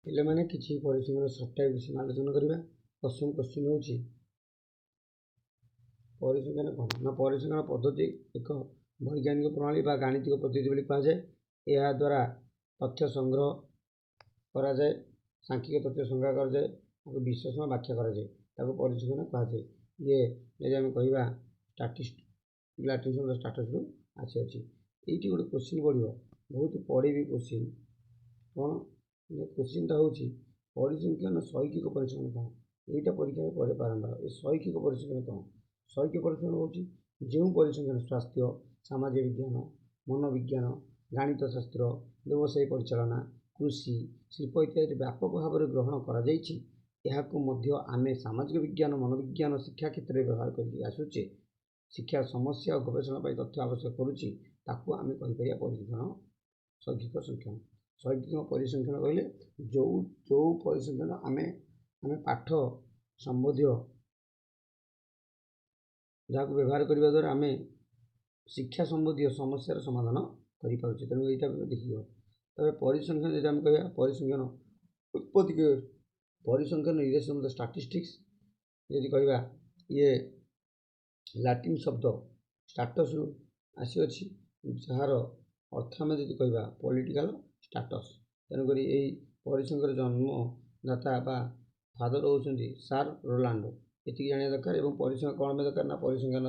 ପିଲାମାନେ କିଛି ପରିସଂଖ୍ୟାନ ସର୍ଟ ଟାଇପ୍ ବିଷୟରେ ଆଲୋଚନା କରିବା। ପ୍ରଥମ କ୍ୱେଶ୍ଚିନ୍ ହେଉଛି ପରିସଂଖ୍ୟାନ କ'ଣ? ନା ପରିସଂଖ୍ୟାନ ପଦ୍ଧତି ଏକ ବୈଜ୍ଞାନିକ ପ୍ରଣାଳୀ ବା ଗାଣିତିକ ପଦ୍ଧତି ବୋଲି କୁହାଯାଏ। ଏହା ଦ୍ୱାରା ତଥ୍ୟ ସଂଗ୍ରହ କରାଯାଏ, ସାଂଖ୍ୟିକ ତଥ୍ୟ ସଂଗ୍ରହ କରାଯାଏ, ତାକୁ ବିଶ୍ଳେଷଣ ବ୍ୟାଖ୍ୟା କରାଯାଏ, ତାକୁ ପରିସଂଖ୍ୟାନ କୁହାଯାଏ। ଇଏ ଯଦି ଆମେ କହିବା ଷ୍ଟାଟସ୍ରୁ ଆସିଅଛି। ଏଇଠି ଗୋଟେ କ୍ୱେଶ୍ଚିନ୍ ପଡ଼ିବ, ବହୁତ ପଢ଼ିବି କ୍ୱେଶ୍ଚିନ୍ କ'ଣ? କ୍ୱେଶ୍ଚିନ୍ଟା ହେଉଛି ପରିସଂଖ୍ୟାନ ଶୈକ୍ଷିକ ପରିସଂଖ୍ୟାନ କ'ଣ? ଏଇଟା ପରୀକ୍ଷାରେ ପଡ଼େ ବାରମ୍ବାର। ଏ ଶୈକ୍ଷିକ ପରିସଂଖ୍ୟାନ କ'ଣ? ଶୈକ୍ଷିକ ପରିସଂଖ୍ୟାନ ହେଉଛି ଯେଉଁ ପରିସଂଖ୍ୟାନ ସ୍ୱାସ୍ଥ୍ୟ, ସାମାଜିକ ବିଜ୍ଞାନ, ମନୋବିଜ୍ଞାନ, ଗଣିତ ଶାସ୍ତ୍ର, ବ୍ୟବସାୟ ପରିଚାଳନା, କୃଷି, ଶିଳ୍ପ ଇତ୍ୟାଦି ବ୍ୟାପକ ଭାବରେ ଗ୍ରହଣ କରାଯାଇଛି। ଏହାକୁ ମଧ୍ୟ ଆମେ ସାମାଜିକ ବିଜ୍ଞାନ, ମନୋବିଜ୍ଞାନ, ଶିକ୍ଷା କ୍ଷେତ୍ରରେ ବ୍ୟବହାର କରି ଆସୁଛେ। ଶିକ୍ଷା ସମସ୍ୟା ଓ ଗବେଷଣା ପାଇଁ ତଥ୍ୟ ଆବଶ୍ୟକ କରୁଛି, ତାକୁ ଆମେ କହିପାରିବା ପରିସଂଖ୍ୟାନ ଶୈକ୍ଷିକ ସଂଖ୍ୟାନ। ଶୈକ୍ଷିକ ପରିସଂଖ୍ୟାନ କହିଲେ ଯେଉଁ ପରିସଂଖ୍ୟାନ ଆମେ ପାଠ ସମ୍ବନ୍ଧୀୟ ଯାହାକୁ ବ୍ୟବହାର କରିବା ଦ୍ୱାରା ଆମେ ଶିକ୍ଷା ସମ୍ବନ୍ଧୀୟ ସମସ୍ୟାର ସମାଧାନ କରିପାରୁଛେ। ତେଣୁ ଏଇଟା ଦେଖିବ। ତାପରେ ପରିସଂଖ୍ୟାନ ଯଦି ଆମେ କହିବା ପରିସଂଖ୍ୟାନ ଉତ୍ପତ୍ତି ପରିସଂଖ୍ୟାନ ଇଂରେଜି ଶବ୍ଦ ଷ୍ଟାଟିଷ୍ଟିକ୍ସ ଯଦି କହିବା, ଇଏ ଲାଟିନ୍ ଶବ୍ଦ ଷ୍ଟାଟସ୍ରୁ ଆସିଅଛି, ଯାହାର ଅର୍ଥ ଆମେ ଯଦି କହିବା ପଲିଟିକାଲ ଷ୍ଟାଟସ୍। ତେଣୁକରି ଏହି ପରିସଂଖ୍ୟାନର ଜନ୍ମଦାତା ବା ଫାଦର ହେଉଛନ୍ତି ସାର୍ ରୋଲାଣ୍ଡୋ। ଏତିକି ଜାଣିବା ଦରକାର। ଏବଂ ପରିସଂଖ୍ୟାନ କ'ଣ ପାଇଁ ଦରକାର? ନା ପରିସଂଖ୍ୟାନ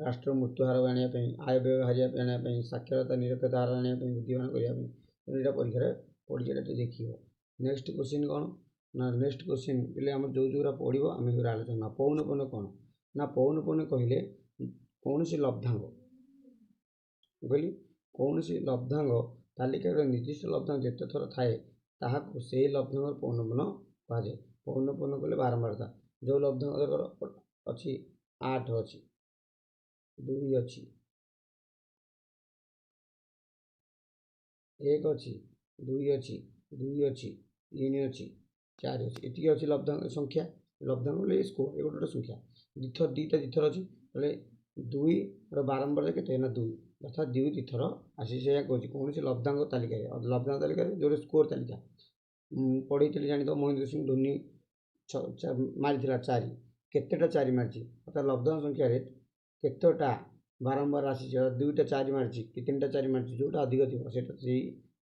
ରାଷ୍ଟ୍ର ମୃତ୍ୟୁ ହାର ଆଣିବା ପାଇଁ, ଆୟ ବ୍ୟୟ ଆଣିବା ପାଇଁ, ସାକ୍ଷରତା ନିରକ୍ଷରତା ହାର ଆଣିବା ପାଇଁ, ବୁଦ୍ଧିମାନ କରିବା ପାଇଁ। ତେଣୁ ଏଇଟା ପରୀକ୍ଷାରେ ପଡ଼ିଛି, ଏଇଟା ଟିକେ ଦେଖିବ। ନେକ୍ସଟ କ୍ୱେଶ୍ଚିନ୍ କ'ଣ? ନା ନେକ୍ସଟ କ୍ୱେଶ୍ଚିନ୍ ହେଲେ ଆମର ଯେଉଁଗୁଡ଼ା ପଡ଼ିବ ଆମେ ସେଗୁଡ଼ା ଆଲୋଚନା। ପୌନଃପୁନ୍ୟ କ'ଣ? ନା ପୌନଃପୁନ୍ୟ କହିଲେ କୌଣସି ଲବ୍ଧାଙ୍ଗ, କହିଲି କୌଣସି ଲବ୍ଧାଙ୍ଗ ତାଲିକାରେ ନିର୍ଦ୍ଦିଷ୍ଟ ଲବ୍ଧାଙ୍ଗ ଯେତେ ଥର ଥାଏ ତାହାକୁ ସେହି ଲବ୍ଧାଙ୍ଗର ପୌନଃପୁନ୍ୟ କୁହାଯାଏ। ପୌନଃପୁନ୍ୟ କହିଲେ ବାରମ୍ବାରତା। ଯେଉଁ ଲବ୍ଧାଙ୍ଗ ଅଛି 8 ଅଛି, 2 ଅଛି, 1 ଅଛି, 2 ଅଛି, 2 ଅଛି, 3 ଅଛି, 4 ଅଛି, ଏତିକି ଅଛି ଲବ୍ଧାଙ୍ଗ ସଂଖ୍ୟା। ଲବ୍ଧାଙ୍ଗ ବୋଲେ ସ୍କୋର, ଏ ଗୋଟେ ସଂଖ୍ୟା। ଦୁଇଟା ଦୁଇଥର ଅଛି, ତାହେଲେ 2ର ବାରମ୍ବାର କେତେ? ନା 2, ଅର୍ଥାତ୍ 2 2ଥର ଆସି ସେଇଆ କହୁଛି କୌଣସି ଲବ୍ଧାଙ୍ଗ ତାଲିକାରେ। ଲବ୍ଧାଙ୍ଗ ତାଲିକାରେ ଯେଉଁଟା ସ୍କୋର ତାଲିକା ପଢ଼େଇଥିଲି ଜାଣିଥିବ, ମହେନ୍ଦ୍ର ସିଂ ଧୋନି ମାରିଥିଲା 4, କେତେଟା 4 ମାରିଛି, ଅର୍ଥାତ୍ ଲବ୍ଧାଙ୍ଗ ସଂଖ୍ୟାରେ କେତେଟା ବାରମ୍ବାର ଆସିଛି, 2ଟା 4 ମାରିଛି କି 3ଟା 4 ମାରିଛି, ଯେଉଁଟା ଅଧିକ ଥିବ ସେଇଟା ସେଇ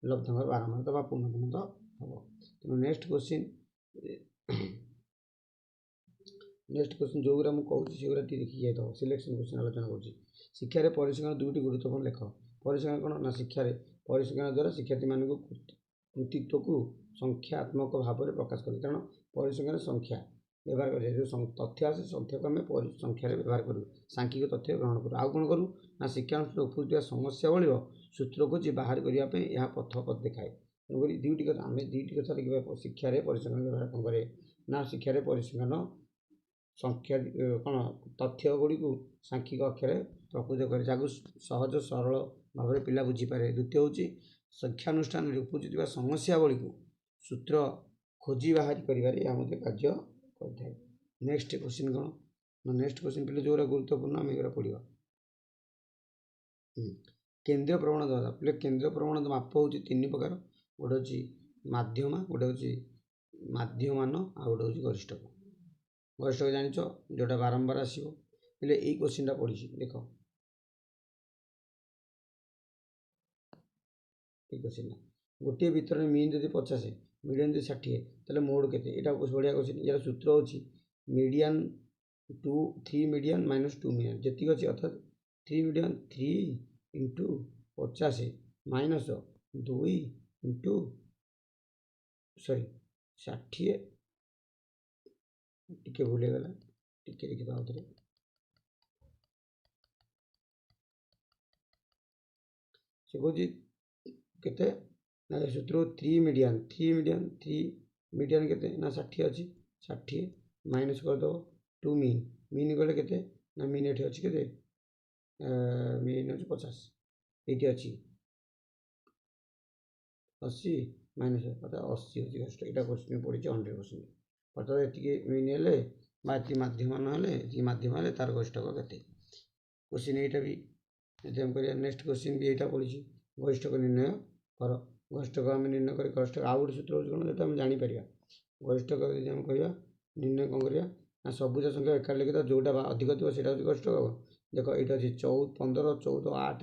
ଲବ୍ଧାଙ୍ଗର ବାରମ୍ବାରତା ବା ପୂର୍ଣ୍ଣପୂର୍ଣ୍ଣତା ହେବ। ତେଣୁ ନେକ୍ସଟ କ୍ୱେଶ୍ଚିନ୍ ଯେଉଁଗୁଡ଼ା ମୁଁ କହୁଛି ସେଗୁଡ଼ା ଟିକେ ଦେଖି ଯାଇଥିବ। ସିଲେକ୍ସନ୍ କ୍ୱେଶ୍ଚିନ୍ ଆଲୋଚନା କରୁଛି। ଶିକ୍ଷାରେ ପରିସଂଖ୍ୟାନ 2ଟି ଗୁରୁତ୍ୱପୂର୍ଣ୍ଣ ଲେଖ। ପରିସଂଖ୍ୟାନ କ'ଣ? ନା ଶିକ୍ଷାରେ ପରିସଂଖ୍ୟାନ ଦ୍ୱାରା ଶିକ୍ଷାର୍ଥୀମାନଙ୍କୁ କୃତିତ୍ୱକୁ ସଂଖ୍ୟାତ୍ମକ ଭାବରେ ପ୍ରକାଶ କରେ। କାରଣ ପରିସଂଖ୍ୟାନ ସଂଖ୍ୟା ବ୍ୟବହାର କରାଯାଏ। ଯେଉଁ ତଥ୍ୟ ଆସେ ସଂଖ୍ୟାକୁ ଆମେ ସଂଖ୍ୟାରେ ବ୍ୟବହାର କରୁ, ସାଂଖ୍ୟିକ ତଥ୍ୟ ଗ୍ରହଣ କରୁ। ଆଉ କ'ଣ କରୁ? ନା ଶିକ୍ଷାନୁଷ୍ଠାନରେ ଉପୁଜୁଥିବା ସମସ୍ୟାବଳୀର ସୂତ୍ର ଖୋଜି ବାହାର କରିବା ପାଇଁ ଏହା ପଥ ଦେଖାଏ। ତେଣୁକରି ଦୁଇଟି କଥା, ଆମେ ଦୁଇଟି କଥା ଦେଖିବା। ଶିକ୍ଷାରେ ପରିସଂଖ୍ୟାନ ବ୍ୟବହାର କ'ଣ କରେ? ନା ଶିକ୍ଷାରେ ପରିସଂଖ୍ୟାନ ସଂଖ୍ୟା କ'ଣ ତଥ୍ୟ ଗୁଡ଼ିକୁ ସାଂଖ୍ୟିକ ଅକ୍ଷରରେ ପ୍ରକୃତ କରେ, ଯାହାକୁ ସହଜ ସରଳ ଭାବରେ ପିଲା ବୁଝିପାରେ। ଦ୍ୱିତୀୟ ହେଉଛି ଶିକ୍ଷାନୁଷ୍ଠାନରେ ଉପୁଜୁଥିବା ସମସ୍ୟାବଳୀକୁ ସୂତ୍ର ଖୋଜି ବାହାରି କରିବାରେ ଏହା ମଧ୍ୟ କାର୍ଯ୍ୟ କରିଥାଏ। ନେକ୍ସଟ କ୍ୱେଶ୍ଚିନ୍ କ'ଣ? ନା ନେକ୍ସଟ କ୍ୱେଶ୍ଚିନ୍ ପିଲେ ଯେଉଁଗୁଡ଼ା ଗୁରୁତ୍ୱପୂର୍ଣ୍ଣ ଆମେ ଏଗୁଡ଼ା ପଢ଼ିବା। କେନ୍ଦ୍ରୀୟ ପ୍ରବଣତା ପିଲେ କେନ୍ଦ୍ରୀୟ ପ୍ରବଣତା ମାପ ହେଉଛି 3 ପ୍ରକାର। ଗୋଟେ ହେଉଛି ମାଧ୍ୟମ, ଗୋଟେ ହେଉଛି ମାଧ୍ୟମାନ, ଆଉ ଗୋଟେ ହେଉଛି ଗରିଷ୍ଠକ। ଗରିଷ୍ଠକ ଜାଣିଛ, ଯେଉଁଟା ବାରମ୍ବାର ଆସିବ। ହେଲେ ଏଇ କ୍ୱେଶ୍ଚିନ୍ଟା ପଡ଼ିଛି, ଦେଖ ଏଇ କ୍ୱେଶ୍ଚିନ୍ଟା। ଗୋଟିଏ ବିତରଣରେ ମିନ୍ ଯଦି 50, ମିଡ଼ିଆନ୍ ଯଦି 60, ତାହେଲେ ମୋଡ଼ କେତେ? ଏଇଟା ବଢ଼ିଆ କ୍ୱେଶ୍ଚିନ୍। ଏହାର ସୂତ୍ର ହେଉଛି ମିଡ଼ିଆନ୍ 3 ମିଡ଼ିଆନ୍ ମାଇନସ୍ 2 ମିଡ଼ିଆନ୍। ଯେତିକି ଅଛି ଅର୍ଥାତ୍ 3 ମିଡ଼ିଆନ୍ 3 ଇଣ୍ଟୁ 50 ମାଇନସ୍ 2 ଇଣ୍ଟୁ 60, ଟିକେ ଭୁଲ ହେଇଗଲା, ଟିକେ ଦେଖିବା ଆଉଥରେ। ସେ କହୁଛି କେତେ? ନା ସୂତ୍ର 3 ମିଡ଼ିଆନ୍ କେତେ? ନା 60 ଅଛି, 60 ମାଇନସ୍ କରିଦେବ 2 ମିନ୍। ମିନ୍ ଗଲେ କେତେ? ନା ମିନ୍ ଏଠି ଅଛି କେତେ? ମିନ୍ ହେଉଛି 50, ଏଇଠି ଅଛି 80 ମାଇନସ୍ ଅର୍ଥାତ୍ 80 ହେଉଛି ଗରିଷ୍ଠ। ଏଇଟା କ୍ୱେଶ୍ଚିନ୍ ପଡ଼ିଛି 100%। ଅର୍ଥାତ୍ ଏତିକି ମିନ୍ ହେଲେ ବା ଏତିକି ମାଧ୍ୟମାନ ହେଲେ, ଏତିକି ମାଧ୍ୟମ ହେଲେ ତା'ର ଗରିଷ୍ଠକ କେତେ? କ୍ୱେଶ୍ଚିନ୍ ଏଇଟା ବି ଯଦି ଆମେ କରିବା। ନେକ୍ସଟ କ୍ୱେଶ୍ଚିନ୍ ବି ଏଇଟା ପଡ଼ିଛି, ଗରିଷ୍ଠକ ନିର୍ଣ୍ଣୟ କର। ଗରିଷ୍ଠକ ଆମେ ନିର୍ଣ୍ଣୟ କରି ଗରିଷ୍ଠକ ଆଉ ଗୋଟେ ସୂତ୍ର ହେଉଛି କ'ଣ ଯେହେତୁ ଆମେ ଜାଣିପାରିବା ଗରିଷ୍ଠକ ଯଦି ଆମେ କହିବା ନିର୍ଣ୍ଣୟ କ'ଣ କରିବା ନା ସବୁଜ ସଂଖ୍ୟା ଏକାଠି ଲେଖିବା ଯେଉଁଟା ଅଧିକ ଥିବ ସେଇଟା ହେଉଛି ଗରିଷ୍ଠକ। ଦେଖ ଏଇଟା ଅଛି 15, 14, 8